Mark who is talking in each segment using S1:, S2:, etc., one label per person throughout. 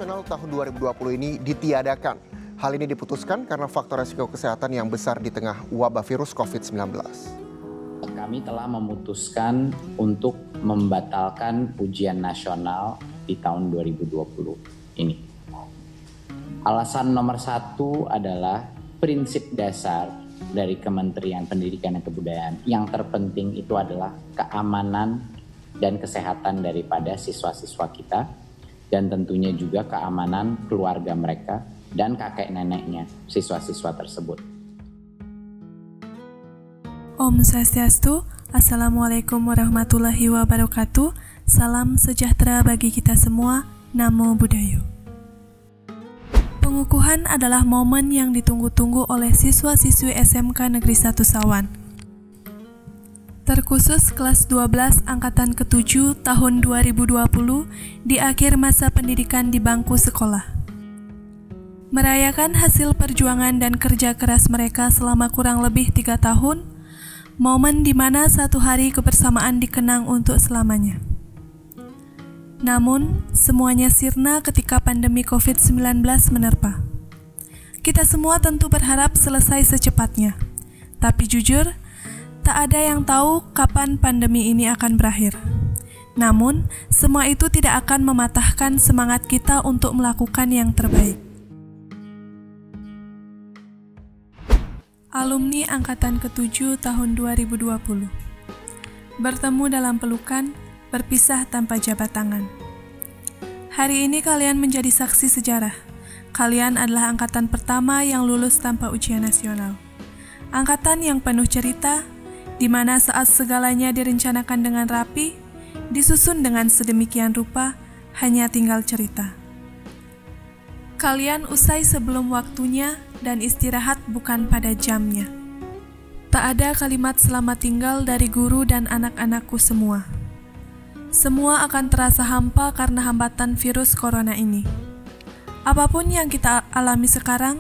S1: nasional tahun 2020 ini ditiadakan. Hal ini diputuskan karena faktor resiko kesehatan yang besar di tengah wabah virus COVID-19.
S2: Kami telah memutuskan untuk membatalkan ujian nasional di tahun 2020 ini. Alasan nomor satu adalah prinsip dasar dari Kementerian Pendidikan dan Kebudayaan. Yang terpenting itu adalah keamanan dan kesehatan daripada siswa-siswa kita, dan tentunya juga keamanan keluarga mereka dan kakek neneknya siswa-siswa tersebut.
S3: Om Swastiastu, Assalamualaikum warahmatullahi wabarakatuh. Salam sejahtera bagi kita semua. Namo Buddhaya. Pengukuhan adalah momen yang ditunggu-tunggu oleh siswa-siswi SMK Negeri 1 Sawan. Terkhusus kelas 12 angkatan ke-7 tahun 2020 di akhir masa pendidikan di bangku sekolah. Merayakan hasil perjuangan dan kerja keras mereka selama kurang lebih 3 tahun, momen di mana satu hari kebersamaan dikenang untuk selamanya. Namun, semuanya sirna ketika pandemi COVID-19 menerpa. Kita semua tentu berharap selesai secepatnya. Tapi jujur, tak ada yang tahu kapan pandemi ini akan berakhir. Namun, semua itu tidak akan mematahkan semangat kita untuk melakukan yang terbaik. Alumni Angkatan ke-7 tahun 2020. Bertemu dalam pelukan, berpisah tanpa jabat tangan. Hari ini kalian menjadi saksi sejarah. Kalian adalah angkatan pertama yang lulus tanpa ujian nasional. Angkatan yang penuh cerita, di mana saat segalanya direncanakan dengan rapi, disusun dengan sedemikian rupa, hanya tinggal cerita. Kalian usai sebelum waktunya dan istirahat bukan pada jamnya. Tak ada kalimat selamat tinggal dari guru dan anak-anakku semua. Semua akan terasa hampa karena hambatan virus corona ini. Apapun yang kita alami sekarang,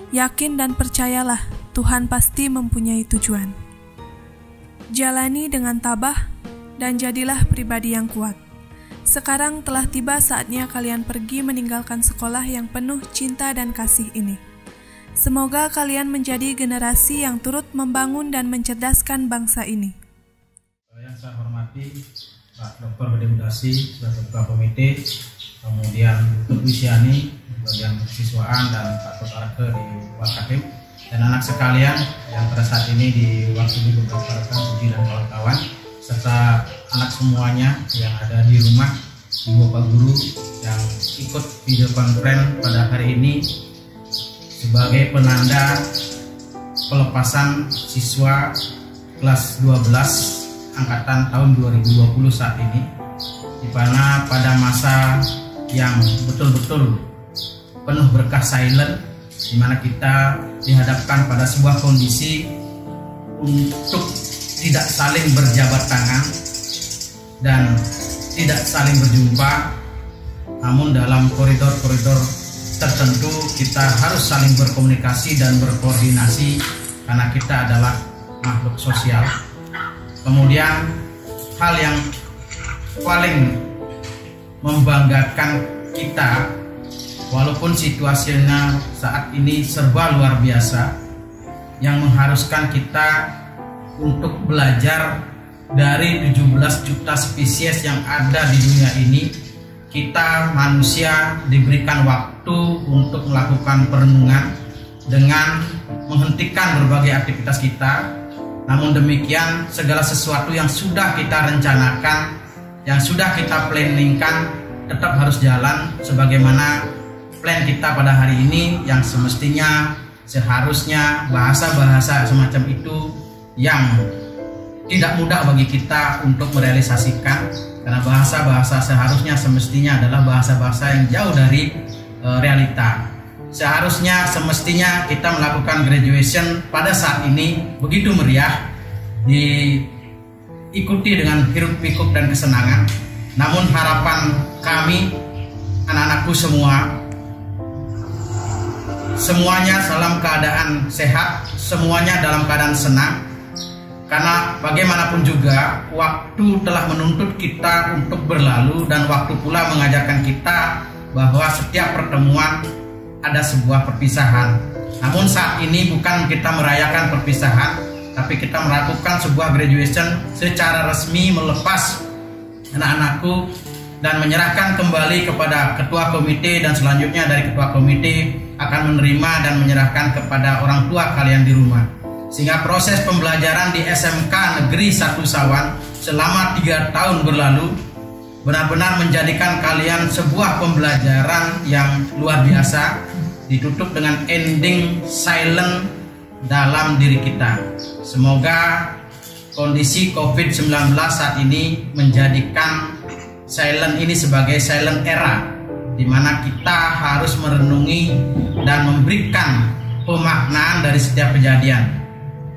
S3: yakin dan percayalah Tuhan pasti mempunyai tujuan. Jalani dengan tabah dan jadilah pribadi yang kuat. Sekarang telah tiba saatnya kalian pergi meninggalkan sekolah yang penuh cinta dan kasih ini. Semoga kalian menjadi generasi yang turut membangun dan mencerdaskan bangsa ini.
S4: Yang saya hormati Pak Dr. Budi Mudasi, Ketua Komite, kemudian Dr. Wisiani, bagian siswaan, dan Pak Dr. Arke di Wakatim, dan anak sekalian yang pada saat ini diwakili beberapa rekan Suji dan kawan-kawan, serta anak semuanya yang ada di rumah, ibu bapak guru yang ikut video conference pada hari ini sebagai penanda pelepasan siswa kelas 12 angkatan tahun 2020 saat ini, di mana pada masa yang betul-betul penuh berkah silent, di mana kita dihadapkan pada sebuah kondisi untuk tidak saling berjabat tangan dan tidak saling berjumpa, namun dalam koridor-koridor tertentu kita harus saling berkomunikasi dan berkoordinasi karena kita adalah makhluk sosial. Kemudian hal yang paling membanggakan kita, walaupun situasinya saat ini serba luar biasa, yang mengharuskan kita untuk belajar dari 17 juta spesies yang ada di dunia ini, kita manusia diberikan waktu untuk melakukan perenungan dengan menghentikan berbagai aktivitas kita. Namun demikian, segala sesuatu yang sudah kita rencanakan, yang sudah kita planningkan, tetap harus jalan sebagaimana plan kita pada hari ini, yang semestinya seharusnya bahasa-bahasa semacam itu yang tidak mudah bagi kita untuk merealisasikan, karena bahasa-bahasa seharusnya semestinya adalah bahasa-bahasa yang jauh dari realita. Seharusnya semestinya kita melakukan graduation pada saat ini begitu meriah, diikuti dengan hiruk-pikuk dan kesenangan. Namun harapan kami, anak-anakku semua, semuanya dalam keadaan sehat, semuanya dalam keadaan senang. Karena bagaimanapun juga waktu telah menuntut kita untuk berlalu, dan waktu pula mengajarkan kita bahwa setiap pertemuan ada sebuah perpisahan. Namun saat ini bukan kita merayakan perpisahan, tapi kita melakukan sebuah graduation secara resmi, melepas anak-anakku dan menyerahkan kembali kepada ketua komite, dan selanjutnya dari ketua komite akan menerima dan menyerahkan kepada orang tua kalian di rumah. Sehingga proses pembelajaran di SMK Negeri 1 Sawan selama 3 tahun berlalu benar-benar menjadikan kalian sebuah pembelajaran yang luar biasa, ditutup dengan ending silent dalam diri kita. Semoga kondisi COVID-19 saat ini menjadikan silent ini sebagai silent era, di mana kita harus merenungi dan memberikan pemaknaan dari setiap kejadian.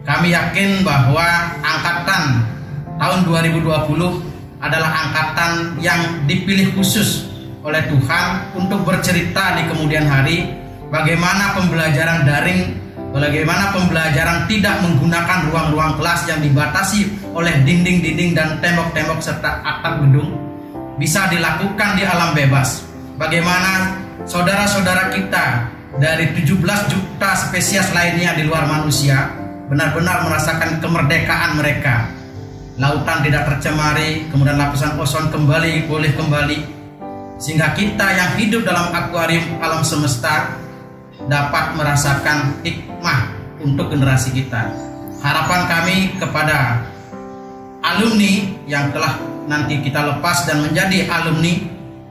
S4: Kami yakin bahwa angkatan tahun 2020 adalah angkatan yang dipilih khusus oleh Tuhan untuk bercerita di kemudian hari bagaimana pembelajaran daring, bagaimana pembelajaran tidak menggunakan ruang-ruang kelas yang dibatasi oleh dinding-dinding dan tembok-tembok serta atap gedung bisa dilakukan di alam bebas. Bagaimana saudara-saudara kita dari 17 juta spesies lainnya di luar manusia benar-benar merasakan kemerdekaan mereka. Lautan tidak tercemari, kemudian lapisan ozon boleh kembali, sehingga kita yang hidup dalam akuarium alam semesta dapat merasakan hikmah untuk generasi kita. Harapan kami kepada alumni yang telah nanti kita lepas dan menjadi alumni,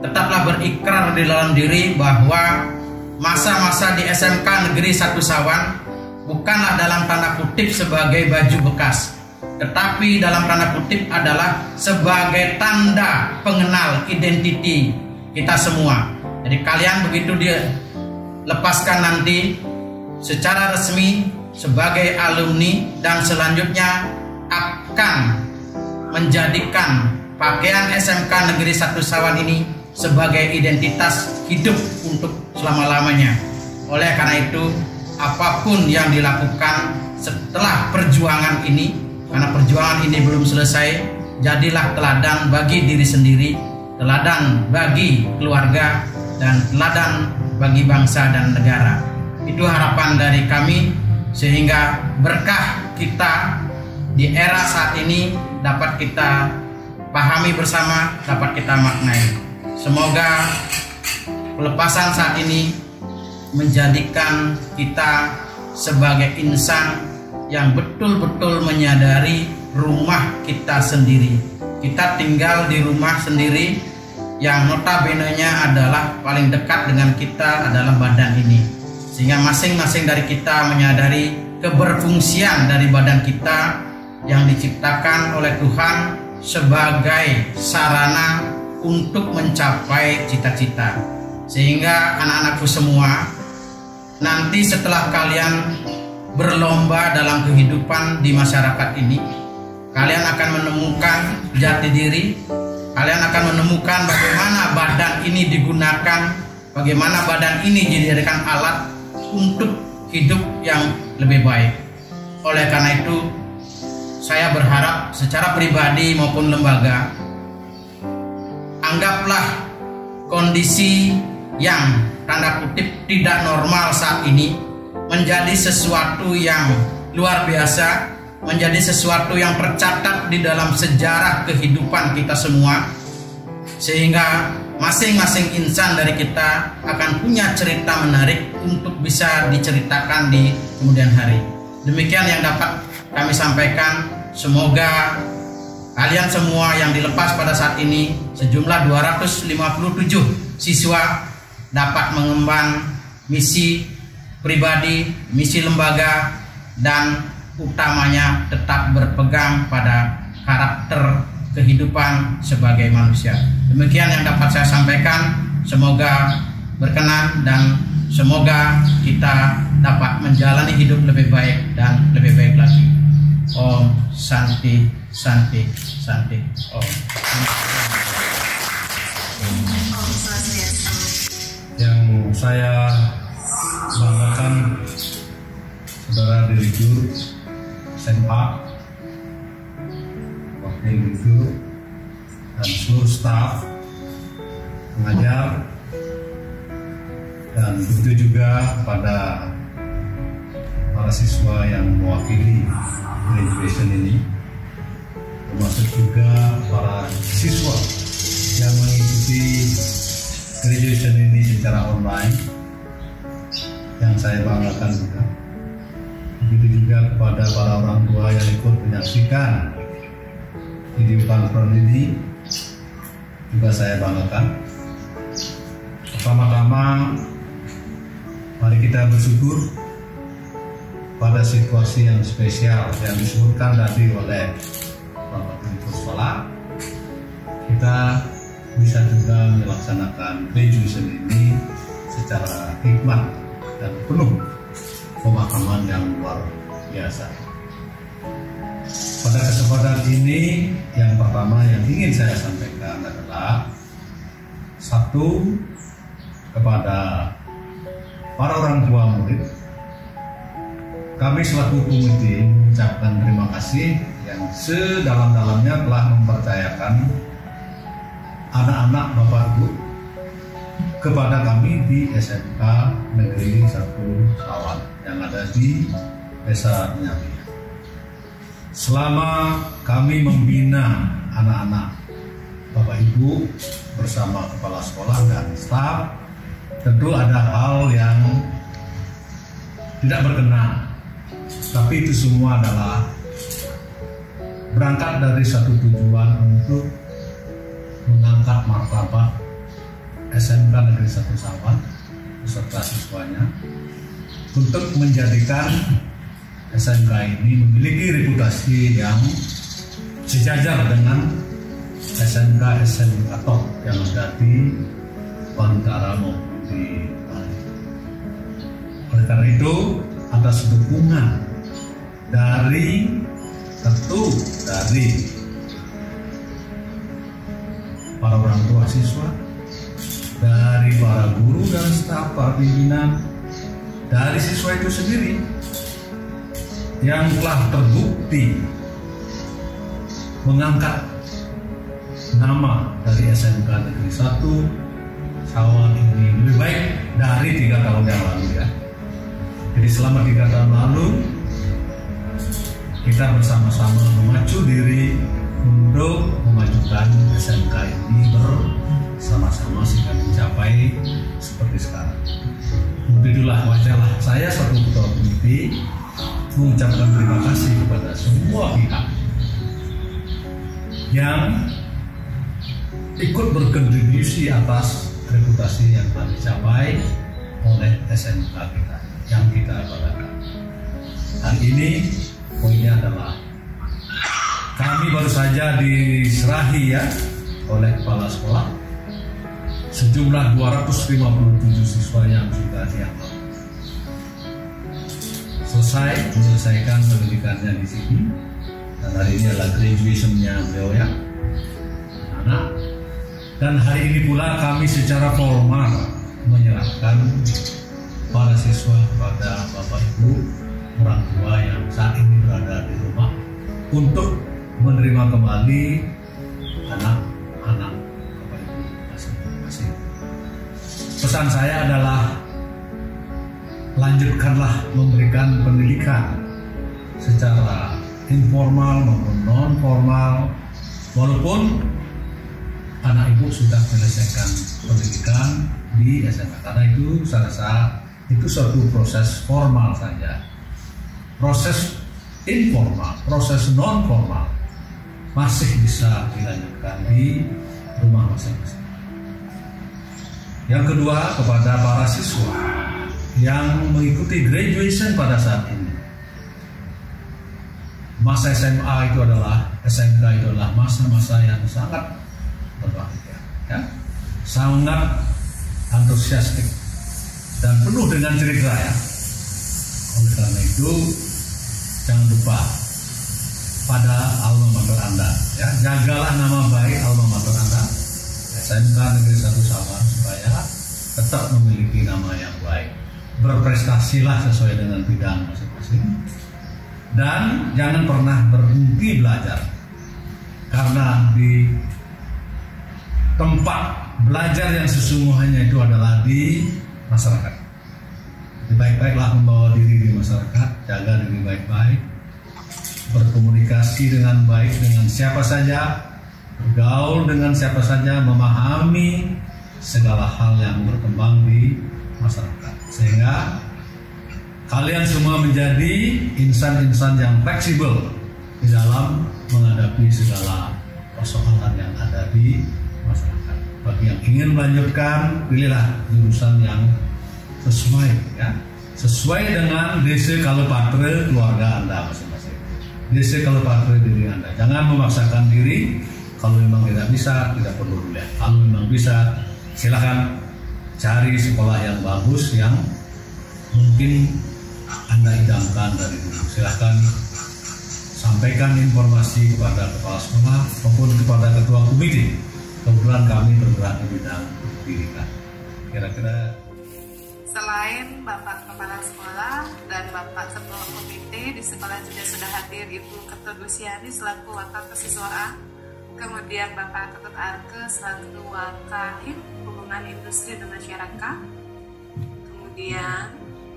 S4: tetaplah berikrar di dalam diri bahwa masa-masa di SMK Negeri 1 Sawan bukanlah dalam tanda kutip sebagai baju bekas, tetapi dalam tanda kutip adalah sebagai tanda pengenal identiti kita semua. Jadi kalian begitu dilepaskan nanti secara resmi sebagai alumni, dan selanjutnya akan menjadikan pakaian SMK Negeri 1 Sawan ini sebagai identitas hidup untuk selama-lamanya. Oleh karena itu, apapun yang dilakukan setelah perjuangan ini, karena perjuangan ini belum selesai, jadilah teladan bagi diri sendiri, teladan bagi keluarga, dan teladan bagi bangsa dan negara. Itu harapan dari kami, sehingga berkah kita di era saat ini dapat kita pahami bersama, dapat kita maknai. Semoga pelepasan saat ini menjadikan kita sebagai insan yang betul-betul menyadari rumah kita sendiri. Kita tinggal di rumah sendiri yang notabene-nya adalah paling dekat dengan kita adalah badan ini. Sehingga masing-masing dari kita menyadari keberfungsian dari badan kita yang diciptakan oleh Tuhan sebagai sarana untuk mencapai cita-cita. Sehingga anak-anakku semua, nanti setelah kalian berlomba dalam kehidupan di masyarakat ini, kalian akan menemukan jati diri, kalian akan menemukan bagaimana badan ini digunakan, bagaimana badan ini dijadikan alat untuk hidup yang lebih baik. Oleh karena itu, saya berharap secara pribadi maupun lembaga, anggaplah kondisi yang tanda kutip tidak normal saat ini menjadi sesuatu yang luar biasa, menjadi sesuatu yang tercatat di dalam sejarah kehidupan kita semua, sehingga masing-masing insan dari kita akan punya cerita menarik untuk bisa diceritakan di kemudian hari. Demikian yang dapat kami sampaikan. Semoga kalian semua yang dilepas pada saat ini, sejumlah 257 siswa, dapat mengemban misi pribadi, misi lembaga, dan utamanya tetap berpegang pada karakter kehidupan sebagai manusia. Demikian yang dapat saya sampaikan. Semoga berkenan dan semoga kita dapat menjalani hidup lebih baik dan lebih baik lagi. Om Santi Santi Santi Om.
S5: Yang saya banggakan saudara direktur Senpa, wakil direktur, dan seluruh staf, pengajar, Dan begitu juga pada para siswa yang mewakili graduation ini, termasuk juga para siswa yang mengikuti graduation ini secara online, yang saya banggakan juga. Begitu juga kepada para orang tua yang ikut menyaksikan video conference ini, juga saya banggakan. Pertama-tama, mari kita bersyukur pada situasi yang spesial yang disebutkan tadi oleh Bapak Direktur Sekolah. Kita bisa juga melaksanakan graduation ini secara hikmat dan penuh pemahaman yang luar biasa. Pada kesempatan ini, yang pertama yang ingin saya sampaikan adalah satu, kepada para orang tua murid, kami selaku komite mengucapkan terima kasih yang sedalam-dalamnya telah mempercayakan anak-anak Bapak Ibu kepada kami di SMK Negeri 1 Sawan yang ada di Desa Nyami. Selama kami membina anak-anak Bapak Ibu bersama kepala sekolah dan staf, tentu ada hal yang tidak berkenan, tapi itu semua adalah berangkat dari satu tujuan untuk mengangkat martabat SMK Negeri 1 Sawan beserta siswanya, untuk menjadikan SMK ini memiliki reputasi yang sejajar dengan SMK top yang ada di Bantara maupun di Bali. Oleh karena itu, atas dukungan dari para orang tua siswa, dari para guru dan staf, para pimpinan, dari siswa itu sendiri yang telah terbukti mengangkat nama dari SMK Negeri 1 Sawan ini lebih baik dari 3 tahun yang lalu ya. Jadi selama 3 tahun lalu kita bersama-sama memacu diri untuk memajukan SMK ini bersama-sama sehingga mencapai seperti sekarang. Itulah wajarlah saya satu ketua komite mengucapkan terima kasih kepada semua pihak yang ikut berkontribusi atas reputasi yang telah dicapai oleh SMK kita yang kita banggakan. Hari ini poinnya adalah kami baru saja diserahi ya oleh kepala sekolah sejumlah 257 siswa yang sudah dianggap selesai menyelesaikan pendidikannya di sini, dan hari ini adalah graduation-nya beliau ya anak. Dan hari ini pula kami secara formal menyerahkan para siswa kepada Bapak Ibu orang tua yang saat ini berada di rumah untuk menerima kembali anak-anak Bapak Ibu masing-masing. Pesan saya adalah lanjutkanlah memberikan pendidikan secara informal maupun non formal, walaupun anak ibu sudah menyelesaikan pendidikan di SMA, karena itu saya rasa itu suatu proses formal saja. Proses informal, proses non formal masih bisa dilanjutkan di rumah masing-masing. Yang kedua, kepada para siswa yang mengikuti graduation pada saat ini, masa SMA itu adalah SMK itu adalah masa-masa yang sangat berbahagia, ya, sangat antusiastik dan penuh dengan cerita ya. Oleh karena itu, jangan lupa pada alma mater Anda, ya, jagalah nama baik alma mater Anda, SMK Negeri 1 Sawan, supaya tetap memiliki nama yang baik. Berprestasilah sesuai dengan bidang masing-masing, dan jangan pernah berhenti belajar, karena di tempat belajar yang sesungguhnya itu adalah di masyarakat. Baik-baiklah membawa diri di masyarakat, jaga diri baik-baik, berkomunikasi dengan baik dengan siapa saja, bergaul dengan siapa saja, memahami segala hal yang berkembang di masyarakat, sehingga kalian semua menjadi insan-insan yang fleksibel di dalam menghadapi segala persoalan yang ada di masyarakat. Bagi yang ingin melanjutkan, pilihlah jurusan yang sesuai, ya, sesuai dengan DC Kalpatra keluarga Anda masing-masing, DC Kalpatra diri Anda. Jangan memaksakan diri. Kalau memang tidak bisa, tidak perlu dilihat. Kalau memang bisa, silakan cari sekolah yang bagus yang mungkin Anda idamkan dari dulu. Silakan sampaikan informasi kepada kepala sekolah maupun kepada ketua komite. Kebetulan kami bergerak di bidang pendidikan. Kira-kira
S3: Selain Bapak Kepala Sekolah dan Bapak Ketua Komite, di sekolah juga sudah hadir Ibu Ketut Luciani selaku Wakil Kesiswaan, kemudian Bapak Ketut Arke selaku Wakil Hubungan Industri dan Masyarakat, kemudian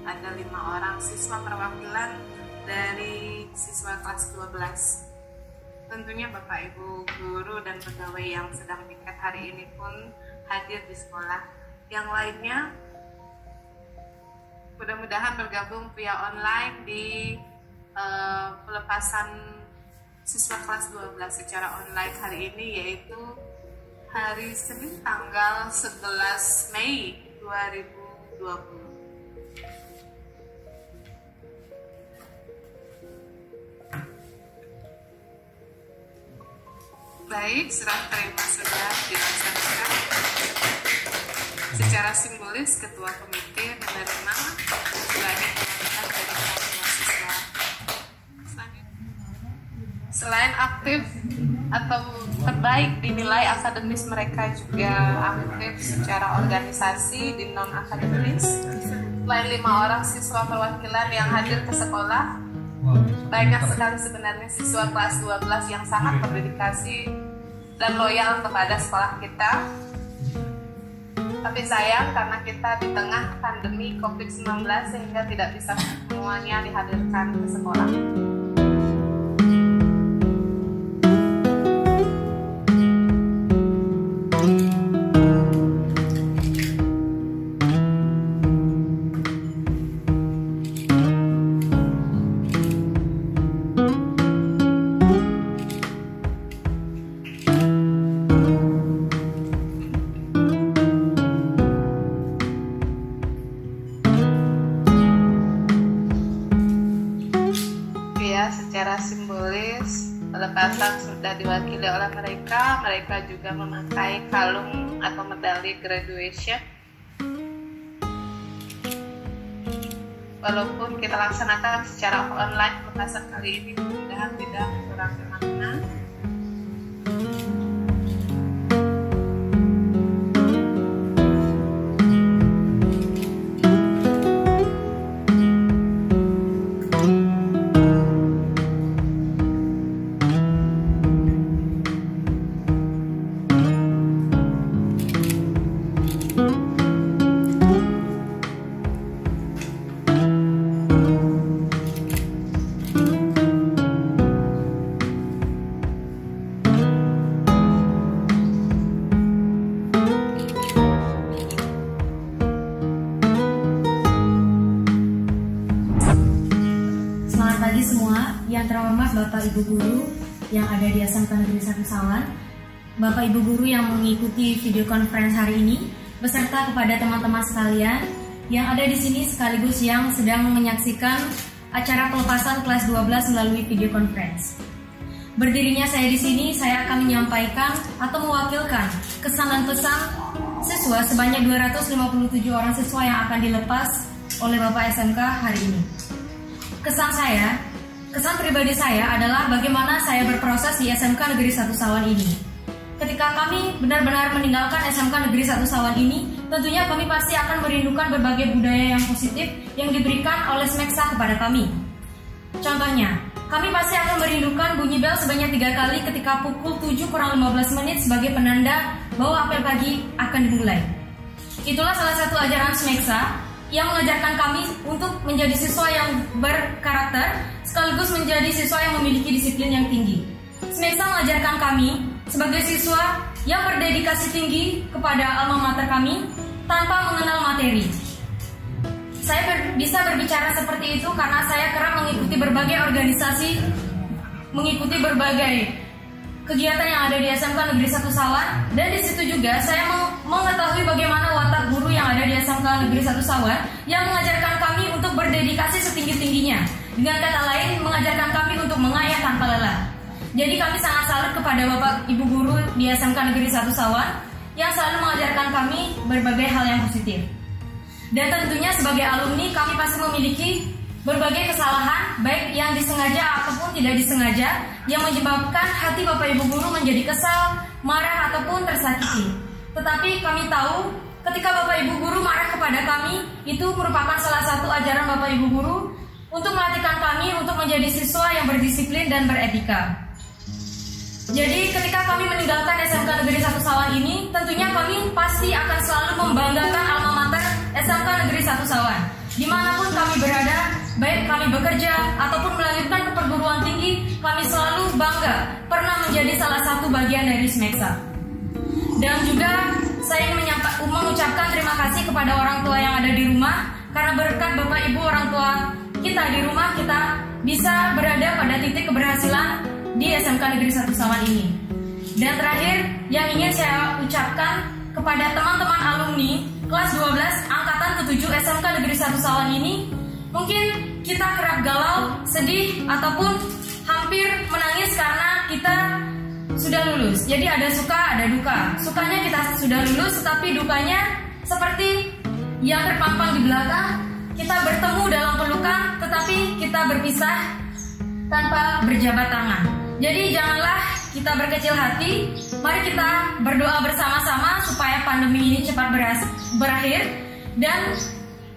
S3: ada 5 orang siswa perwakilan dari siswa kelas 12. Tentunya Bapak Ibu guru dan pegawai yang sedang piket hari ini pun hadir di sekolah. Yang lainnya mudah-mudahan bergabung via online di pelepasan siswa kelas 12 secara online hari ini, yaitu hari Senin tanggal 11 Mei 2020. Baik, serah terima sudah dilaksanakan. Secara simbolis Ketua Komite menerima sebagai perwakilan dari mahasiswa. Selain aktif atau terbaik dinilai akademis, mereka juga aktif secara organisasi di non akademis. Selain 5 orang siswa perwakilan yang hadir ke sekolah, banyak sekali sebenarnya siswa kelas 12 yang sangat berdedikasi dan loyal kepada sekolah kita. Tapi sayang karena kita di tengah pandemi COVID-19 sehingga tidak bisa semuanya dihadirkan ke sekolah. Secara simbolis pelepasan sudah diwakili oleh mereka. Mereka juga memakai kalung atau medali graduation. Walaupun kita laksanakan secara online, pelepasan kali ini mudah-mudahan tidak mengurangi makna.
S6: Yang terhormat Bapak Ibu Guru yang ada di SMK Negeri 1 Sawan, Bapak Ibu Guru yang mengikuti video conference hari ini, beserta kepada teman-teman sekalian yang ada di sini sekaligus yang sedang menyaksikan acara pelepasan kelas 12 melalui video conference. Berdirinya saya di sini, saya akan menyampaikan atau mewakilkan kesan dan pesan siswa sebanyak 257 orang siswa yang akan dilepas oleh Bapak SMK hari ini. Kesan pribadi saya adalah bagaimana saya berproses di SMK Negeri 1 Sawan ini. Ketika kami benar-benar meninggalkan SMK Negeri 1 Sawan ini, tentunya kami pasti akan merindukan berbagai budaya yang positif yang diberikan oleh Smeksa kepada kami. Contohnya, kami pasti akan merindukan bunyi bel sebanyak 3 kali ketika pukul 7 kurang 15 menit sebagai penanda bahwa apel pagi akan dimulai. Itulah salah satu ajaran Smeksa yang mengajarkan kami untuk menjadi siswa yang berkarakter sekaligus menjadi siswa yang memiliki disiplin yang tinggi. Smeksa mengajarkan kami sebagai siswa yang berdedikasi tinggi kepada alma mater kami tanpa mengenal materi. Saya bisa berbicara seperti itu karena saya kerap mengikuti berbagai organisasi, mengikuti berbagai kegiatan yang ada di SMK Negeri 1 Sawan, dan di situ juga saya mengetahui bagaimana watak guru yang ada di SMK Negeri 1 Sawan yang mengajarkan kami untuk berdedikasi setinggi-tingginya. Dengan kata lain, mengajarkan kami untuk mengayah tanpa lelah. Jadi kami sangat salut kepada Bapak Ibu guru di SMK Negeri 1 Sawan yang selalu mengajarkan kami berbagai hal yang positif. Dan tentunya sebagai alumni kami pasti memiliki berbagai kesalahan, baik yang disengaja ataupun tidak disengaja, yang menyebabkan hati Bapak Ibu guru menjadi kesal, marah ataupun tersakiti. Tetapi kami tahu ketika Bapak Ibu guru marah kepada kami, itu merupakan salah satu ajaran Bapak Ibu guru untuk melatihkan kami untuk menjadi siswa yang berdisiplin dan beretika. Jadi ketika kami meninggalkan SMK Negeri 1 Sawan ini, tentunya kami pasti akan selalu membanggakan alma mater SMK Negeri 1 Sawan. Dimanapun kami berada, baik kami bekerja ataupun melanjutkan ke perguruan tinggi, kami selalu bangga pernah menjadi salah satu bagian dari Smeksa. Dan juga saya ingin mengucapkan terima kasih kepada orang tua yang ada di rumah, karena berkat Bapak Ibu orang tua kita di rumah, kita bisa berada pada titik keberhasilan di SMK Negeri 1 Sawan ini. Dan terakhir yang ingin saya ucapkan kepada teman-teman alumni kelas 12 angkatan ke-7 SMK Negeri 1 Sawan ini, mungkin kita kerap galau, sedih, ataupun hampir menangis karena kita sudah lulus. Jadi ada suka, ada duka. Sukanya kita sudah lulus, tetapi dukanya seperti yang terpampang di belakang, kita bertemu dalam pelukan, tetapi kita berpisah tanpa berjabat tangan. Jadi janganlah kita berkecil hati, mari kita berdoa bersama-sama supaya pandemi ini cepat berakhir dan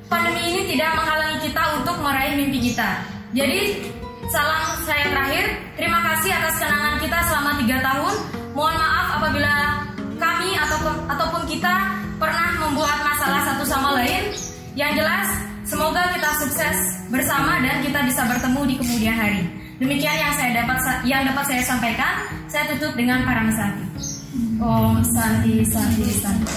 S6: pandemi ini tidak menghalangi kita untuk meraih mimpi kita. Jadi salam saya terakhir, terima kasih atas kenangan kita selama 3 tahun. Mohon maaf apabila kami ataupun kita pernah membuat masalah satu sama lain. Yang jelas semoga kita sukses bersama dan kita bisa bertemu di kemudian hari. Demikian yang dapat saya sampaikan. Saya tutup dengan Parama Santi. Om Santi Santi Santi.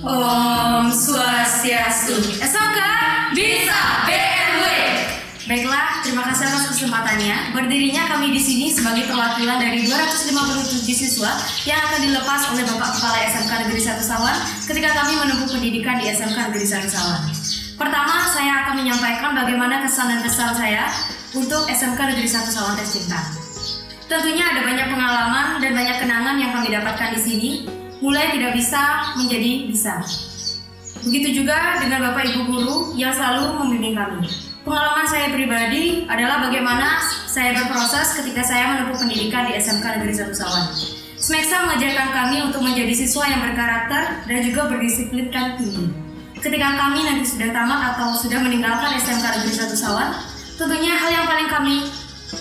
S6: Om Swastiastu. SMK bisa BMW. Baiklah, terima kasih atas kesempatannya. Berdirinya kami di sini sebagai perwakilan dari 257 siswa yang akan dilepas oleh Bapak Kepala SMK Negeri 1 Sawan ketika kami menempuh pendidikan di SMK Negeri 1 Sawan. Pertama, saya akan menyampaikan bagaimana kesan dan kesan saya untuk SMK Negeri 1 Sawan Tercinta. Tentunya ada banyak pengalaman dan banyak kenangan yang kami dapatkan di sini, mulai tidak bisa menjadi bisa. Begitu juga dengan Bapak Ibu guru yang selalu membimbing kami. Pengalaman saya pribadi adalah bagaimana saya berproses ketika saya menempuh pendidikan di SMK Negeri 1 Sawan. Smeksa mengajarkan kami untuk menjadi siswa yang berkarakter dan juga berdisiplinkan tinggi. Ketika kami nanti sudah tamat atau sudah meninggalkan SMK Negeri 1 Sawan, tentunya hal yang paling kami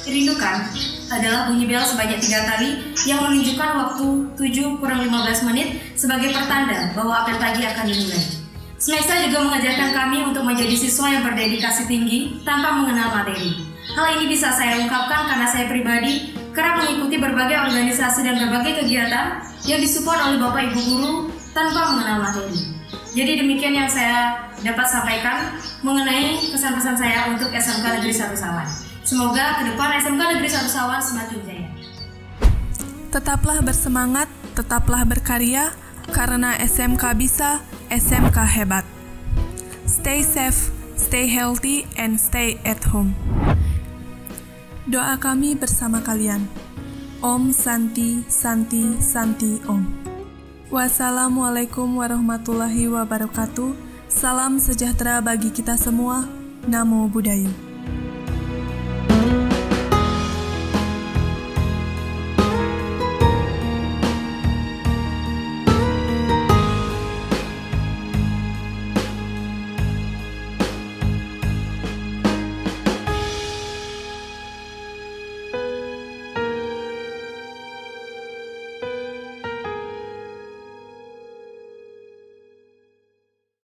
S6: rindukan adalah bunyi bel sebanyak 3 kali yang menunjukkan waktu 7:15 menit sebagai pertanda bahwa apel pagi akan dimulai. Smeksa juga mengajarkan kami untuk menjadi siswa yang berdedikasi tinggi tanpa mengenal materi. Hal ini bisa saya ungkapkan karena saya pribadi kerap mengikuti berbagai organisasi dan berbagai kegiatan yang disupport oleh Bapak Ibu guru tanpa mengenal materi. Jadi demikian yang saya dapat sampaikan mengenai pesan-pesan saya untuk SMK Negeri 1 Sawan. Semoga ke depan SMK Negeri 1 Sawan semakin jaya.
S3: Tetaplah bersemangat, tetaplah berkarya, karena SMK bisa, SMK hebat. Stay safe, stay healthy, and stay at home. Doa kami bersama kalian. Om Santi, Santi, Santi Om. Wassalamualaikum warahmatullahi wabarakatuh. Salam sejahtera bagi kita semua. Namo Buddhaya.